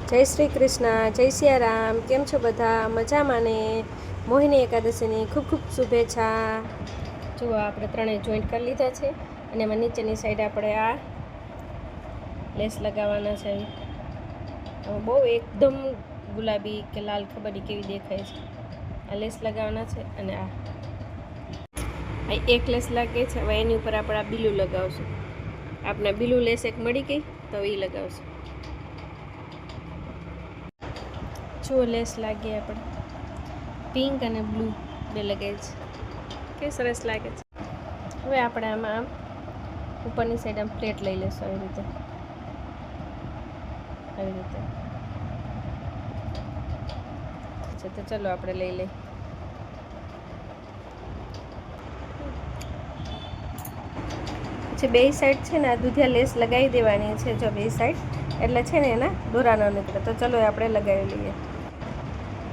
જય શ્રી કૃષ્ણ, જય સિયારામ. કેમ છો બધા? મજામાં ને? મોહિની એકાદશીની ખૂબ ખૂબ શુભેચ્છા. જુઓ આપણે ત્રણેય જોઈન્ટ કરી લીધા છે અને એમાં નીચેની સાઈડ આપણે આ લેસ લગાવવાના છે. બહુ એકદમ ગુલાબી કે લાલ ખબર નહીં કેવી દેખાય છે. આ લેસ લગાવવાના છે અને આ એક લેસ લાગે છે. હવે એની ઉપર આપણે આ બીલું લગાવશું. આપણે બીલું લેસ એક મળી ગઈ તો એ લગાવશું. જો લેસ લાગી આપણે પિંક અને બ્લુ બે લગાવી છે કે સરસ લાગે છે. હવે આપણે આમાં ઉપરની સાઈડ આમ પ્લેટ લઈ લેશું આવી રીતે તો ચલો આપણે લઈ લઈએ. પછી બે સાઈડ છે ને આ દૂધિયા લેસ લગાવી દેવાની છે. જો બે સાઈડ એટલે છે ને એના દોરા ન નીકળે. તો ચલો આપણે લગાવી લઈએ.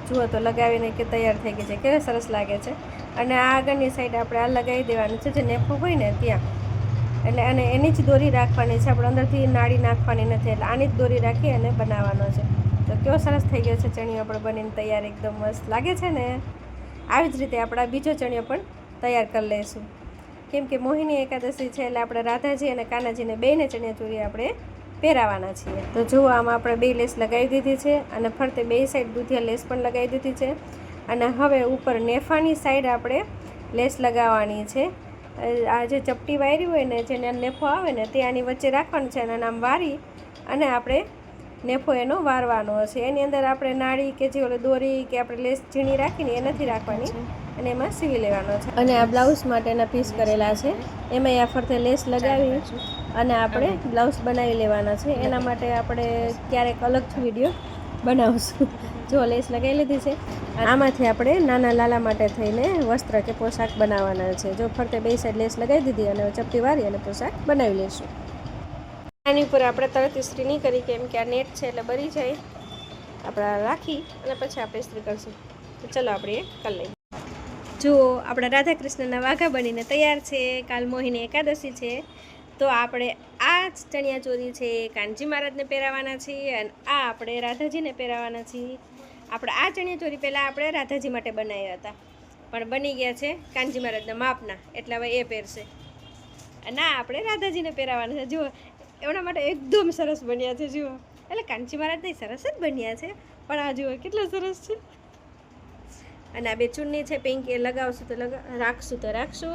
જુઓ તો લગાવીને કે તૈયાર થઈ ગઈ છે. કેવી સરસ લાગે છે. અને આ આગળની સાઈડ આપણે આ લગાવી દેવાનું છે જે નેફું હોય ને ત્યાં. એટલે અને એની જ દોરી રાખવાની છે. આપણે અંદરથી નાળી નાખવાની નથી. એટલે આની જ દોરી રાખી અને બનાવવાનો છે. તો કેવો સરસ થઈ ગયો છે ચણિયો આપણે બનીને તૈયાર. એકદમ મસ્ત લાગે છે ને. આવી જ રીતે આપણે બીજો ચણિયો પણ તૈયાર કરી લઈશું. કેમ કે મોહિની એકાદશી છે એટલે આપણે રાધાજી અને કાનાજીને બેને ચણિયાચોળી આપણે પહેરાવાના છીએ. તો જુઓ આમાં આપણે બે લેસ લગાવી દીધી છે અને ફરતે બે સાઈડ દૂધિયા લેસ પણ લગાવી દીધી છે. અને હવે ઉપર નેફાની સાઈડ આપણે લેસ લગાવવાની છે. આ જે ચપટી વાયરી હોય ને જેને નેફો આવે ને તે આની વચ્ચે રાખવાનું છે અને આમ વારી અને આપણે નેફો એનો વારવાનો હશે. એની અંદર આપણે નાળી કે જે ઓલી દોરી કે આપણે લેસ ઝીણી રાખીને એ નથી રાખવાની અને એમાં સીવી લેવાનો છે. અને આ બ્લાઉઝ માટેના પીસ કરેલા છે એમાં આ ફરતે લેસ લગાવી અને આપણે બ્લાઉઝ બનાવી લેવાના છે. એના માટે આપણે ક્યારેક અલગથી વિડીયો બનાવશું. જો લેસ લગાવી લીધી છે. આમાંથી આપણે નાના લાલા માટે થઈને વસ્ત્ર કે પોશાક બનાવવાના છે. જો ફરતે બે સાઈડ લેસ લગાવી દીધી અને ચપટી વારી અને પોશાક બનાવી લઈશું. આની ઉપર આપણે તરત ઇસ્ત્રી નહીં કરી કેમ કે આ નેટ છે એટલે બળી જાય. આપણે રાખી અને પછી આપણે ઇસ્ત્રી કરીશું. તો ચલો આપણે એ કરી લઈએ. જુઓ આપણા રાધા કૃષ્ણના વાઘા બનીને તૈયાર છે. કાલ મોહિની એકાદશી છે તો આપણે આ જ ચણિયાચોળી છે કાનજી મહારાજને પહેરાવાના છીએ અને આ આપણે રાધાજીને પહેરાવાના છીએ. આપણે આ ચણિયાચોળી પહેલાં આપણે રાધાજી માટે બનાવ્યા હતા પણ બની ગયા છે કાનજી મહારાજના માપના એટલે હવે એ પહેરશે. અને આ આપણે રાધાજીને પહેરાવાના છે. જુઓ એમના માટે એકદમ સરસ બન્યા છે. જુઓ એટલે કાનજી મહારાજ નહીં સરસ જ બન્યા છે પણ આ જુઓ કેટલા સરસ છે. અને આ બે ચૂન્ની છે પિંક એ લગાવશું તો રાખશું તો રાખશું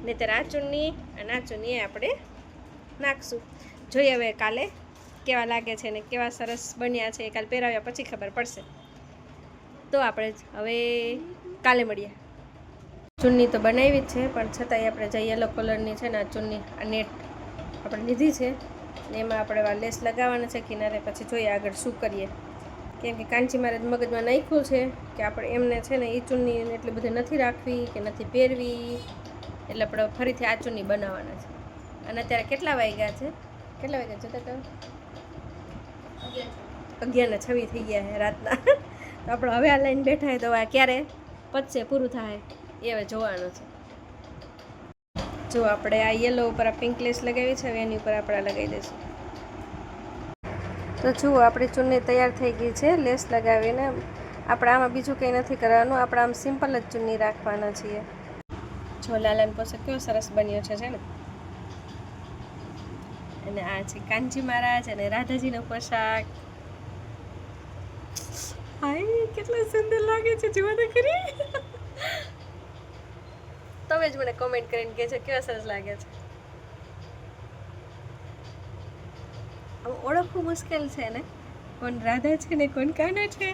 નહીંતર આ ચૂન્ની અને આ ચૂન્ની આપણે નાખશું. જોઈએ હવે કાલે કેવા લાગે છે ને કેવા સરસ બન્યા છે. કાલે પહેરાવ્યા પછી ખબર પડશે. તો આપણે હવે કાલે મળીએ. ચૂન્ની તો બનાવી જ છે પણ છતાંય આપણે જે યલો કલરની છે ને આ ચૂન્ની આ નેટ આપણે લીધી છે ને એમાં આપણે લેસ લગાવવાના છે કિનારે. પછી જોઈએ આગળ શું કરીએ. કેમ કે કાનજી મહારાજ મગજમાં નાખ્યું છે કે આપણે એમને છે ને એ ચૂન્ની એટલી બધી નથી રાખવી કે નથી પહેરવી એટલે આપણે ફરીથી આ ચૂન્ની બનાવવાના છે. અને અત્યારે કેટલા વાગ્યા છે તો 11:06 થઈ ગયા છે રાતના. તો આપણે હવે આ લાઈન બેઠા હોય તો આ ક્યારે પતશે પૂરું થાય એ હવે જોવાનું છે. જો આપણે આ યલો ઉપર આ પિંક લેસ લગાવી છે હવે એની ઉપર આપણે લગાવી દઈશું. તો જુઓ આપણી ચૂન્ની તૈયાર થઈ ગઈ છે લેસ લગાવીને. આપણે આમાં બીજું કંઈ નથી કરવાનું. આપણે આમ સિમ્પલ જ ચૂન્ની રાખવાના છીએ. જો લાલાનો પોશાક કેવો સરસ બન્યો છે ને. અને આ છે કાનજી મહારાજ અને રાધાજીનો પોશાક. હાય કેટલો સુંદર લાગે છે. જુઓ તો ખરી. તમે જ મને કોમેન્ટ કરીને કહેજો કેવા સરસ લાગે છે. ઓળખવું મુશ્કેલ છે ને કોણ રાધા છે ને કોણ કાના છે.